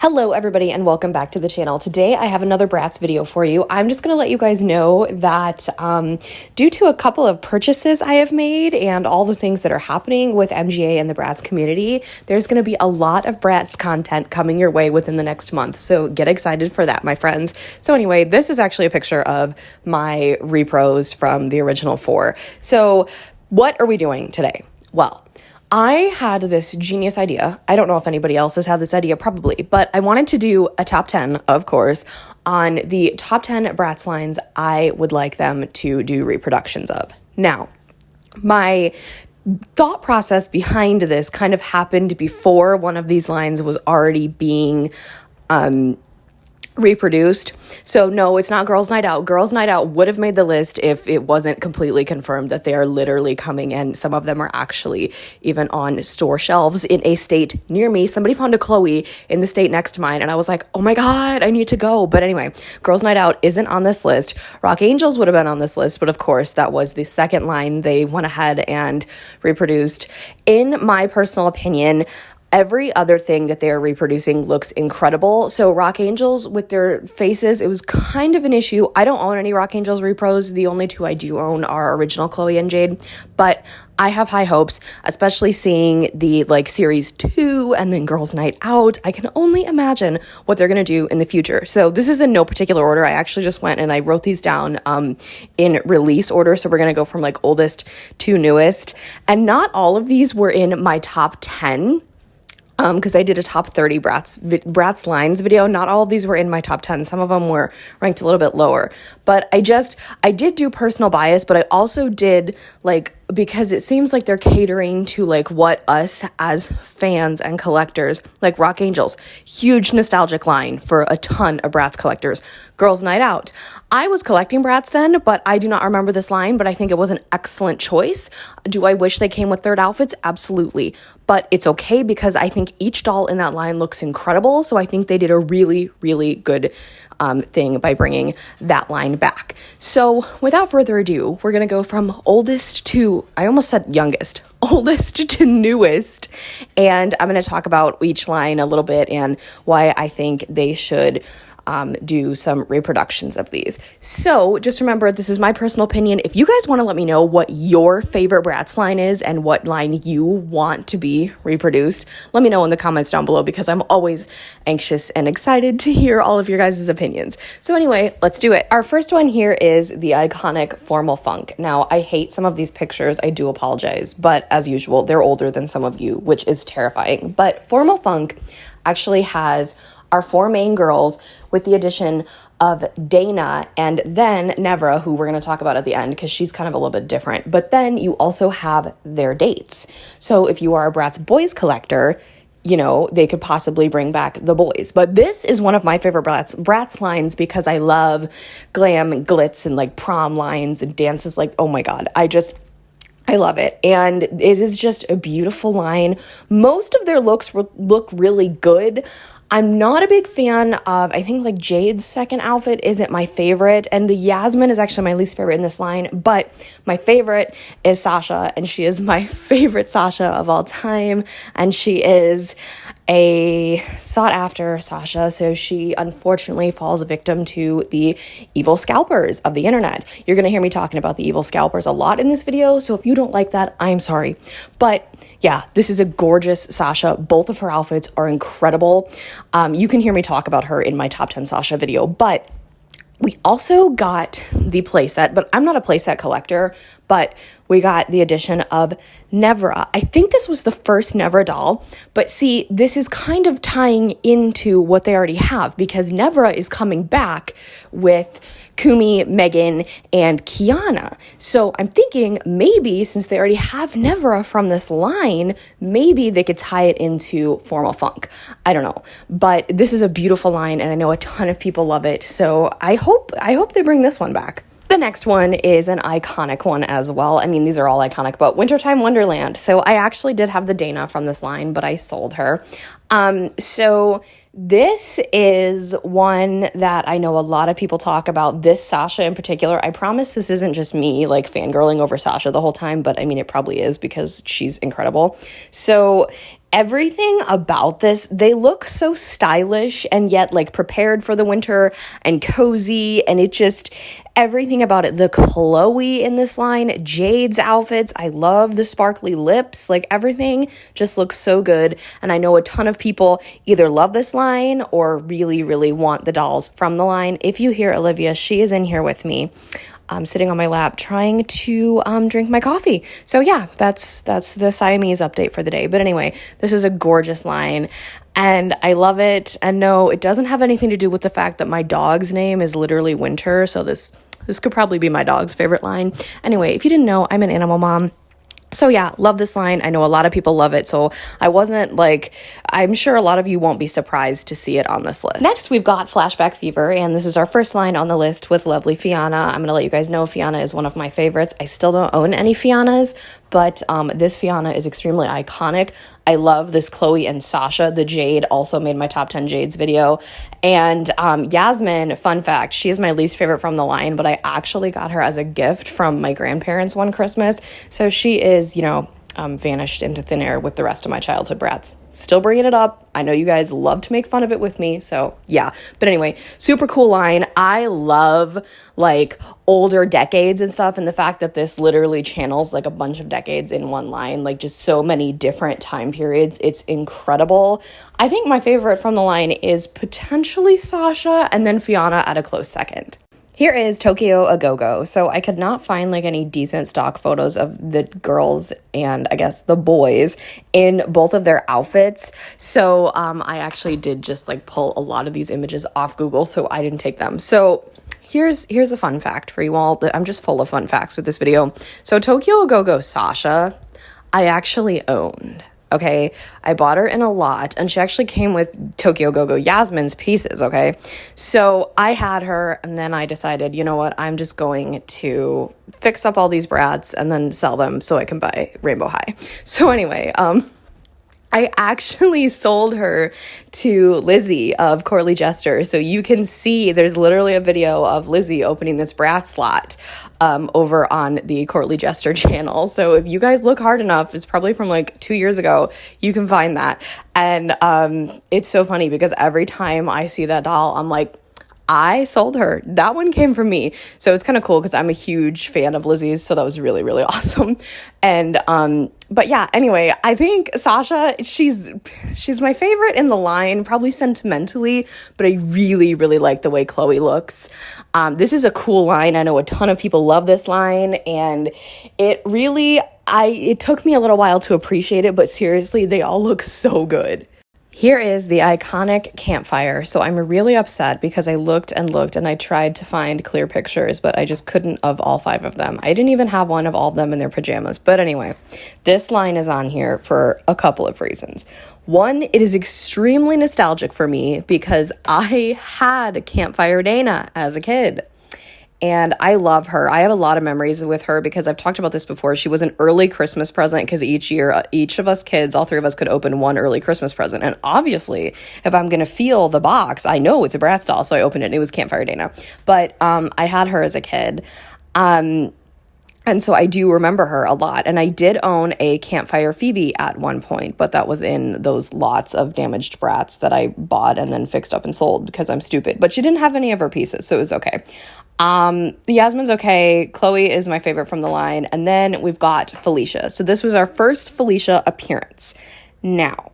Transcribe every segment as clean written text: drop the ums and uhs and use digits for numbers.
Hello everybody and welcome back to the channel. Today I have another Bratz video for you. I'm just going to let you guys know that due to a couple of purchases I have made and all the things that are happening with MGA and the Bratz community, there's going to be a lot of Bratz content coming your way within the next month. So get excited for that, my friends. So anyway, this is actually a picture of my repros from the original 4. So what are we doing today? Well, I had this genius idea. I don't know if anybody else has had this idea, probably, but I wanted to do a top 10, of course, on the top 10 Bratz lines I would like them to do reproductions of. Now, my thought process behind this kind of happened before one of these lines was already being reproduced. So no, it's not Girls Night Out. Girls Night Out would have made the list if it wasn't completely confirmed that they are literally coming, and some of them are actually even on store shelves in a state near me. Somebody found a Chloe in the state next to mine and I was like, oh my god, I need to go. But anyway, Girls Night Out isn't on this list. Rock Angels would have been on this list, but of course that was the second line they went ahead and reproduced. In my personal opinion, every other thing that they are reproducing looks incredible. So Rock Angels with their faces, it was kind of an issue. I don't own any Rock Angels repros. The only two I do own are original Chloe and Jade, but I have high hopes, especially seeing the series 2 and then Girls Night Out. I can only imagine what they're going to do in the future. So this is in no particular order. I actually just went and I wrote these down in release order. So we're going to go from oldest to newest. And not all of these were in my top 10. Because I did a top 30 Bratz lines video. Not all of these were in my top 10. Some of them were ranked a little bit lower. But I did do personal bias, but I also did, because it seems like they're catering to, what us as fans and collectors, like Rock Angels, huge nostalgic line for a ton of Bratz collectors. Girls Night Out. I was collecting Bratz then, but I do not remember this line, but I think it was an excellent choice. Do I wish they came with third outfits? Absolutely. But it's okay because I think each doll in that line looks incredible. So I think they did a really, really good thing by bringing that line back. So without further ado, we're going to go from oldest to, I almost said youngest, oldest to newest. And I'm going to talk about each line a little bit and why I think they should do some reproductions of these. So just remember, this is my personal opinion. If you guys want to let me know what your favorite Bratz line is and what line you want to be reproduced, let me know in the comments down below because I'm always anxious and excited to hear all of your guys' opinions. So anyway, let's do it. Our first one here is the iconic Formal Funk. Now, I hate some of these pictures. I do apologize, but as usual, they're older than some of you, which is terrifying. But Formal Funk actually has our 4 main girls with the addition of Dana and then Nevra, who we're going to talk about at the end because she's kind of a little bit different. But then you also have their dates. So if you are a Bratz boys collector, they could possibly bring back the boys. But this is one of my favorite Bratz lines because I love glam and glitz and prom lines and dances. Oh my god, I love it. And it is just a beautiful line. Most of their looks look really good. I'm not a big fan of, I think Jade's second outfit isn't my favorite, and the Yasmin is actually my least favorite in this line, but my favorite is Sasha, and she is my favorite Sasha of all time, and she is a sought-after Sasha, so she unfortunately falls victim to the evil scalpers of the internet. You're going to hear me talking about the evil scalpers a lot in this video, so if you don't like that, I'm sorry. But yeah, this is a gorgeous Sasha. Both of her outfits are incredible. You can hear me talk about her in my top 10 Sasha video, but we also got the playset, but I'm not a playset collector, but we got the addition of Nevra. I think this was the first Nevra doll, but see, this is kind of tying into what they already have because Nevra is coming back with Kumi, Megan, and Kiana. So I'm thinking maybe since they already have Nevra from this line, maybe they could tie it into Formal Funk. I don't know, but this is a beautiful line and I know a ton of people love it. So I hope they bring this one back. The next one is an iconic one as well. I mean, these are all iconic, but Wintertime Wonderland. So I actually did have the Dana from this line, but I sold her. So this is one that I know a lot of people talk about, this Sasha in particular. I promise this isn't just me fangirling over Sasha the whole time, but I mean, it probably is because she's incredible. So everything about this, they look so stylish and yet like prepared for the winter and cozy, and it just, everything about it, the Chloe in this line, Jade's outfits, I love the sparkly lips, like everything just looks so good. And I know a ton of people either love this line or really, really want the dolls from the line. If you hear Olivia, she is in here with me. I'm sitting on my lap trying to drink my coffee. So yeah, that's the Siamese update for the day. But anyway, this is a gorgeous line and I love it. And no, it doesn't have anything to do with the fact that my dog's name is literally Winter. So this could probably be my dog's favorite line. Anyway, if you didn't know, I'm an animal mom. So yeah, love this line. I know a lot of people love it, so I wasn't like, I'm sure a lot of you won't be surprised to see it on this list. Next, we've got Flashback Fever, and this is our first line on the list with lovely Fiona. I'm going to let you guys know Fiona is one of my favorites. I still don't own any Fionas, but this Fiona is extremely iconic. I love this Chloe and Sasha. The Jade also made my top 10 Jades video. And Yasmin, fun fact, she is my least favorite from the line, but I actually got her as a gift from my grandparents one Christmas. So she is, you know, vanished into thin air with the rest of my childhood Bratz. Still bringing it up. I know you guys love to make fun of it with me, so yeah. But anyway, super cool line. I love like older decades and stuff, and the fact that this literally channels like a bunch of decades in one line, like just so many different time periods. It's incredible. I think my favorite from the line is potentially Sasha and then Fiona at a close second. Here is Tokyo A Go-Go. So I could not find like any decent stock photos of the girls and I guess the boys in both of their outfits. So I actually did just like pull a lot of these images off Google, so I didn't take them. So here's a fun fact for you all. I'm just full of fun facts with this video. So Tokyo A Go-Go Sasha, I actually owned. Okay, I bought her in a lot, and she actually came with Tokyo Go-Go Yasmin's pieces, okay? So I had her, and then I decided, you know what, I'm just going to fix up all these Bratz and then sell them so I can buy Rainbow High. So anyway, I actually sold her to Lizzie of Courtly Jester. So you can see there's literally a video of Lizzie opening this Bratz slot over on the Courtly Jester channel. So if you guys look hard enough, it's probably from like 2 years ago, you can find that. And it's so funny because every time I see that doll, I'm like, I sold her. That one came from me. So it's kind of cool because I'm a huge fan of Lizzie's. So that was really, really awesome. And, but yeah, anyway, I think Sasha, she's my favorite in the line, probably sentimentally, but I really, really like the way Chloe looks. This is a cool line. I know a ton of people love this line, and it really, it took me a little while to appreciate it, but seriously, they all look so good. Here is the iconic Campfire. So I'm really upset because I looked and I tried to find clear pictures, but I just couldn't of all 5 of them. I didn't even have one of all of them in their pajamas. But anyway, this line is on here for a couple of reasons. One, it is extremely nostalgic for me because I had Campfire Dana as a kid. And I love her. I have a lot of memories with her because I've talked about this before. She was an early Christmas present because each year, each of us kids, all 3 of us could open one early Christmas present. And obviously, if I'm going to feel the box, I know it's a Bratz doll. So I opened it and it was Campfire Dana. But I had her as a kid. And so I do remember her a lot. And I did own a Campfire Phoebe at one point, but that was in those lots of damaged Bratz that I bought and then fixed up and sold because I'm stupid. But she didn't have any of her pieces, so it was okay. Yasmin's okay. Chloe is my favorite from the line. And then we've got Felicia. So this was our first Felicia appearance. Now,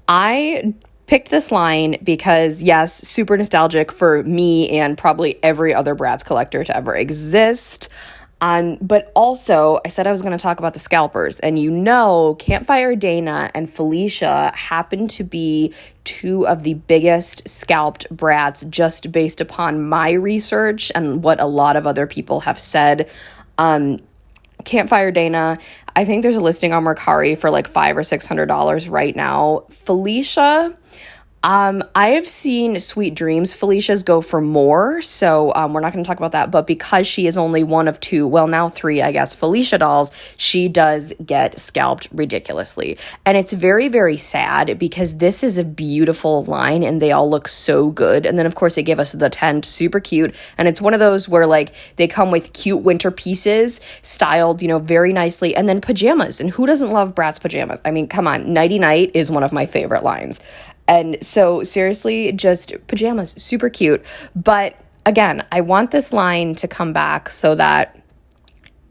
I picked this line because, yes, super nostalgic for me and probably every other Bratz collector to ever exist. But also, I said I was going to talk about the scalpers, and you know, Campfire Dana and Felicia happen to be 2 of the biggest scalped Bratz just based upon my research and what a lot of other people have said. Campfire Dana, I think there's a listing on Mercari for like $500 or $600 right now. Felicia, I've seen Sweet Dreams Felicia's go for more, so we're not going to talk about that, but because she is only one of two, well, now three, I guess, Felicia dolls, she does get scalped ridiculously. And it's very, very sad because this is a beautiful line and they all look so good. And then, of course, they give us the tent, super cute. And it's one of those where, like, they come with cute winter pieces, styled, you know, very nicely, and then pajamas. And who doesn't love Bratz pajamas? I mean, come on, Nighty Night is one of my favorite lines. And so seriously, just pajamas, super cute. But again, I want this line to come back so that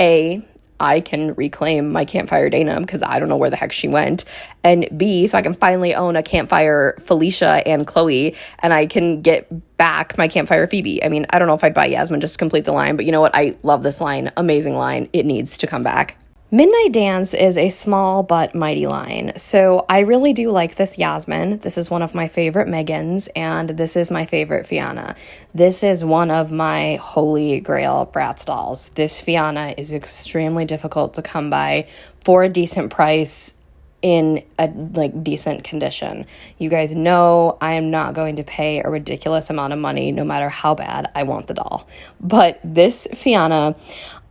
A, I can reclaim my Campfire Dana because I don't know where the heck she went. And B, so I can finally own a Campfire Felicia and Chloe and I can get back my Campfire Phoebe. I mean, I don't know if I'd buy Yasmin just to complete the line, but you know what? I love this line. Amazing line. It needs to come back. Midnight Dance is a small but mighty line. So I really do like this Yasmin. This is one of my favorite Megans, and this is my favorite Fianna. This is one of my holy grail Bratz dolls. This Fianna is extremely difficult to come by for a decent price in a decent condition. You guys know I am not going to pay a ridiculous amount of money no matter how bad I want the doll. But this Fianna,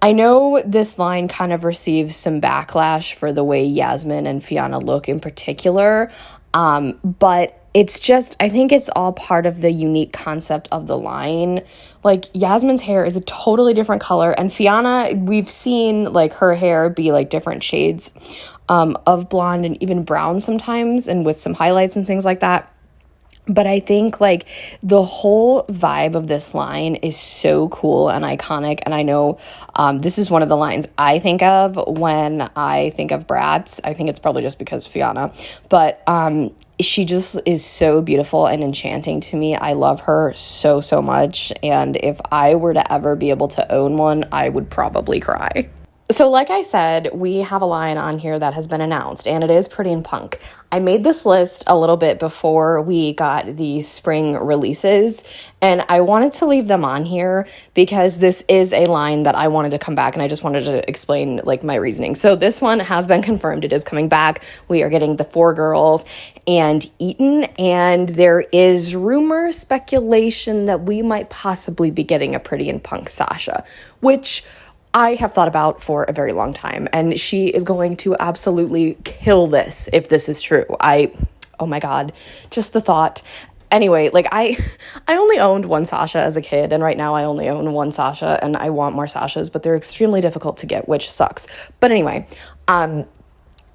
I know this line kind of receives some backlash for the way Yasmin and Fianna look in particular, but it's just, I think it's all part of the unique concept of the line. Like, Yasmin's hair is a totally different color, and Fianna, we've seen, like, her hair be, like, different shades of blonde and even brown sometimes, and with some highlights and things like that. But I think, like, the whole vibe of this line is so cool and iconic. And I know this is one of the lines I think of when I think of Bratz. I think it's probably just because Fianna. But she just is so beautiful and enchanting to me. I love her so, so much. And if I were to ever be able to own one, I would probably cry. So like I said, we have a line on here that has been announced, and it is Pretty in Punk. I made this list a little bit before we got the spring releases, and I wanted to leave them on here because this is a line that I wanted to come back, and I just wanted to explain, like, my reasoning. So this one has been confirmed. It is coming back. We are getting the 4 girls and Eaton, and there is rumor, speculation that we might possibly be getting a Pretty in Punk Sasha, which I have thought about for a very long time, and she is going to absolutely kill this if this is true. Oh my God, just the thought. Anyway, like, I only owned one Sasha as a kid, and right now I only own one Sasha, and I want more Sashas, but they're extremely difficult to get, which sucks. But anyway,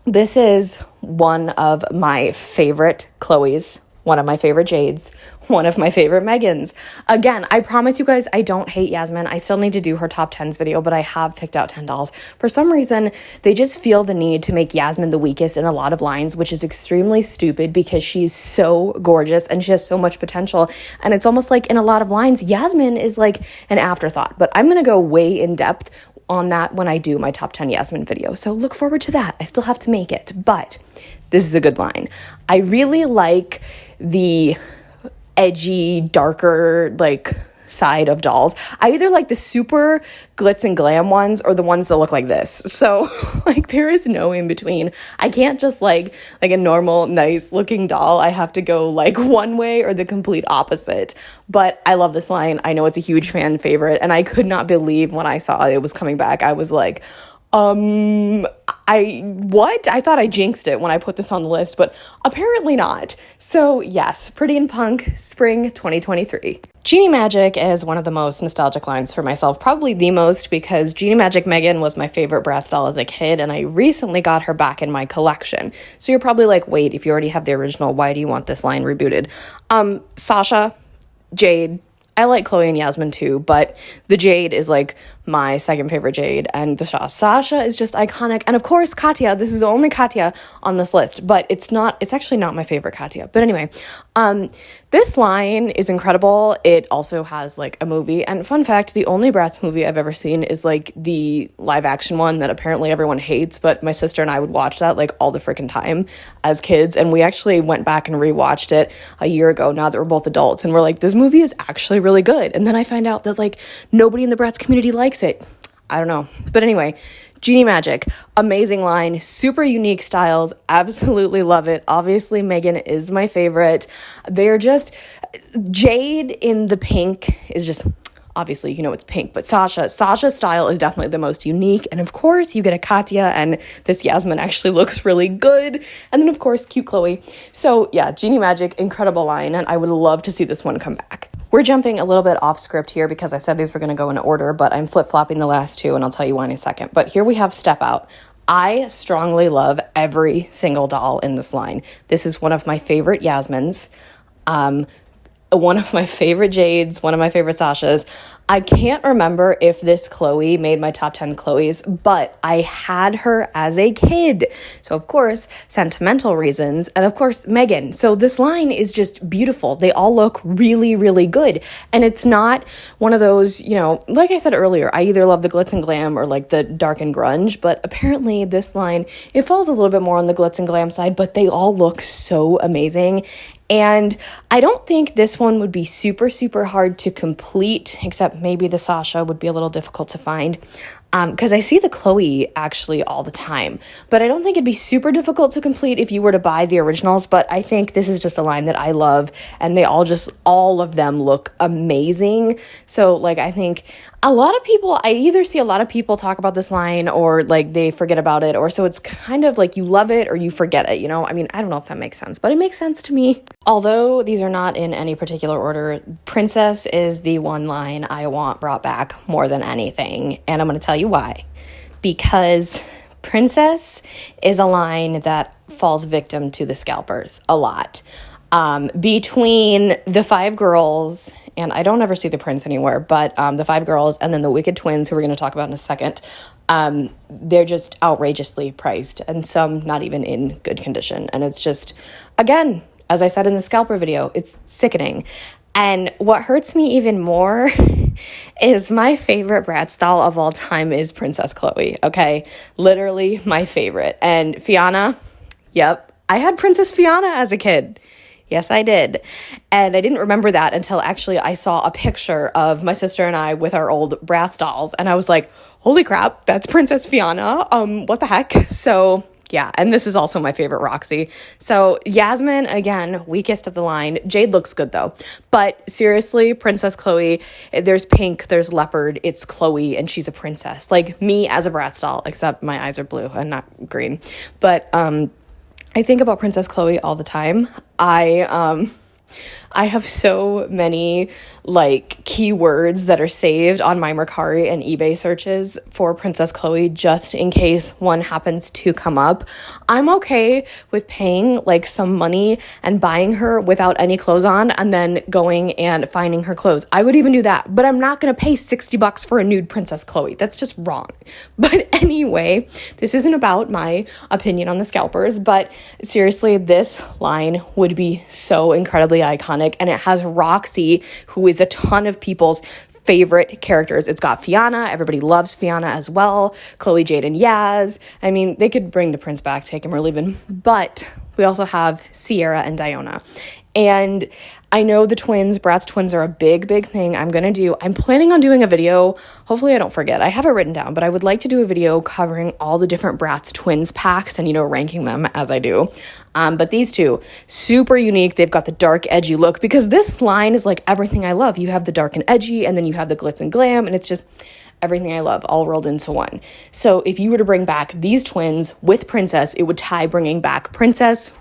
this is one of my favorite Chloes, one of my favorite Jades, one of my favorite Megans. Again, I promise you guys, I don't hate Yasmin. I still need to do her top 10s video, but I have picked out 10 dolls. For some reason, they just feel the need to make Yasmin the weakest in a lot of lines, which is extremely stupid because she's so gorgeous and she has so much potential. And it's almost like in a lot of lines, Yasmin is like an afterthought. But I'm going to go way in depth on that when I do my top 10 Yasmin video. So look forward to that. I still have to make it, but this is a good line. I really like the edgy, darker, like, side of dolls. I either like the super glitz and glam ones or the ones that look like this. So, like, there is no in between. I can't just like a normal, nice looking doll. I have to go like one way or the complete opposite. But I love this line. I know it's a huge fan favorite, and I could not believe when I saw it was coming back. I was like, I thought I jinxed it when I put this on the list, but apparently not. So yes, Pretty in Punk, spring 2023. Genie Magic is one of the most nostalgic lines for myself, probably the most, because Genie Magic Megan was my favorite Bratz doll as a kid, and I recently got her back in my collection. So you're probably like, wait, if you already have the original, why do you want this line rebooted? Sasha, Jade, I like Chloe and Yasmin too, but the Jade is like my second favorite Jade, and the Sasha is just iconic. And of course, Katya. This is the only Katya on this list, but it's actually not my favorite Katya. But anyway, this line is incredible. It also has like a movie, and fun fact, the only Bratz movie I've ever seen is like the live action one that apparently everyone hates, but my sister and I would watch that like all the freaking time as kids, and we actually went back and rewatched it a year ago now that we're both adults, and we're like, this movie is actually really good. And then I find out that like nobody in the Bratz community likes it. I don't know. But anyway, Genie Magic, amazing line, super unique styles, absolutely love it. Obviously, Megan is my favorite. They're just, Jade in the pink is just, obviously, you know it's pink, but Sasha's style is definitely the most unique. And of course, you get a Katya, and this Yasmin actually looks really good. And then, of course, cute Chloe. So yeah, Genie Magic, incredible line, and I would love to see this one come back. We're jumping a little bit off script here because I said these were going to go in order, but I'm flip-flopping the last two, and I'll tell you why in a second. But here we have Step Out. I strongly love every single doll in this line. This is one of my favorite Yasmins. One of my favorite Jades, one of my favorite Sashas. I can't remember if this Chloe made my top 10 Chloes, but I had her as a kid. So, of course, sentimental reasons, and of course, Megan. So this line is just beautiful. They all look really, really good. And it's not one of those, you know, like I said earlier, I either love the glitz and glam or like the dark and grunge, but apparently this line, it falls a little bit more on the glitz and glam side, but they all look so amazing. And I don't think this one would be super, super hard to complete, except maybe the Sasha would be a little difficult to find. Because I see the Chloe actually all the time, but I don't think it'd be super difficult to complete if you were to buy the originals. But I think this is just a line that I love, and they all of them look amazing. So like, I think a lot of people, I either see a lot of people talk about this line or like they forget about it, or so it's kind of like you love it or you forget it, you know? I mean, I don't know if that makes sense, but it makes sense to me. Although these are not in any particular order, Princess is the one line I want brought back more than anything, and I'm going to tell you why. Because Princess is a line that falls victim to the scalpers a lot. Between the 5 girls, and I don't ever see the prince anywhere, but the 5 girls and then the Wicked Twins, who we're going to talk about in a second, they're just outrageously priced, and some not even in good condition. And it's just, again, as I said in the scalper video, it's sickening. And what hurts me even more is my favorite Bratz doll of all time is Princess Chloe, okay? Literally my favorite. And Fiona, yep, I had Princess Fiona as a kid. Yes, I did. And I didn't remember that until actually I saw a picture of my sister and I with our old Bratz dolls. And I was like, holy crap, that's Princess Fiona. What the heck? So yeah, and this is also my favorite Roxy. So Yasmin, again, weakest of the line. Jade looks good though. But seriously, Princess Chloe, there's pink, there's leopard, it's Chloe, and she's a princess. Like me as a Bratz doll, except my eyes are blue and not green. But I think about Princess Chloe all the time. I have so many like keywords that are saved on my Mercari and eBay searches for Princess Chloe just in case one happens to come up. I'm okay with paying like some money and buying her without any clothes on and then going and finding her clothes. I would even do that, but I'm not going to pay $60 for a nude Princess Chloe. That's just wrong. But anyway, this isn't about my opinion on the scalpers, but seriously, this line would be so incredibly iconic. And it has Roxy, who is a ton of people's favorite characters. It's got Fiona. Everybody loves Fiona as well. Chloe, Jade, and Yaz. I mean, they could bring the prince back, take him or leave him. But we also have Sierra and Diona. And I know the twins, Bratz twins, are a big, big thing I'm planning on doing a video. Hopefully I don't forget. I have it written down, but I would like to do a video covering all the different Bratz twins packs and, you know, ranking them as I do. But these two, super unique. They've got the dark, edgy look because this line is like everything I love. You have the dark and edgy, and then you have the glitz and glam, and it's just everything I love all rolled into one. So if you were to bring back these twins with Princess, it would tie bringing back Princess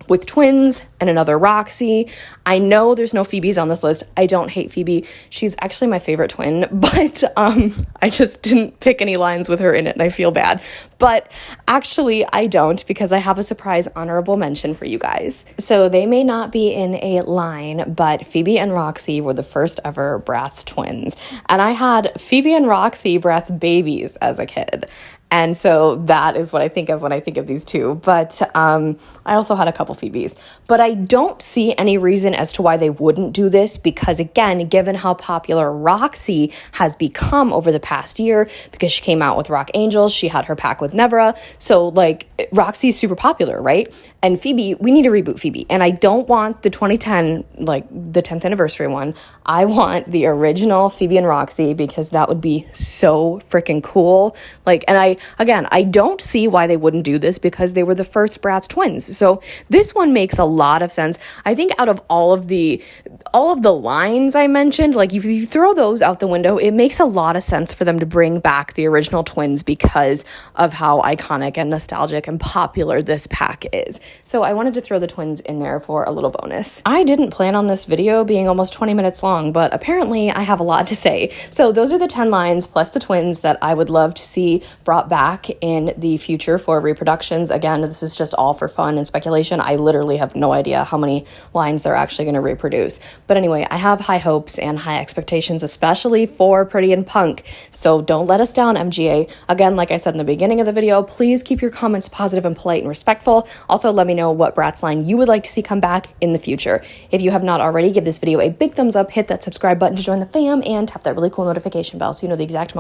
with twins and another Roxy. I know there's no Phoebes on this list. I don't hate Phoebe. She's actually my favorite twin, but I just didn't pick any lines with her in it and I feel bad. But actually I don't, because I have a surprise honorable mention for you guys. So they may not be in a line, but Phoebe and Roxy were the first ever Bratz twins. And I had Phoebe and Roxy Bratz babies as a kid. And so that is what I think of when I think of these two. But I also had a couple Phoebes. But I don't see any reason as to why they wouldn't do this because, again, given how popular Roxy has become over the past year, because she came out with Rock Angels, she had her pack with Nevra. So, like, Roxy's super popular, right? And Phoebe, we need to reboot Phoebe. And I don't want the 2010, like, the 10th anniversary one. I want the original Phoebe and Roxy because that would be so freaking cool. Like, and again, I don't see why they wouldn't do this because they were the first Bratz twins. So this one makes a lot of sense. I think out of all of the lines I mentioned, like if you throw those out the window, it makes a lot of sense for them to bring back the original twins because of how iconic and nostalgic and popular this pack is. So I wanted to throw the twins in there for a little bonus. I didn't plan on this video being almost 20 minutes long, but apparently I have a lot to say. So those are the 10 lines plus the twins that I would love to see brought back in the future for Reproductions. Again, this is just all for fun and speculation. I literally have no idea how many lines they're actually going to reproduce. But anyway, I have high hopes and high expectations, especially for Pretty and Punk. So don't let us down, MGA. Again, like I said in the beginning of the video, please keep your comments positive and polite and respectful. Also, let me know what Bratz line you would like to see come back in the future. If you have not already, give this video a big thumbs up, hit that subscribe button to join the fam, and tap that really cool notification bell so you know the exact moment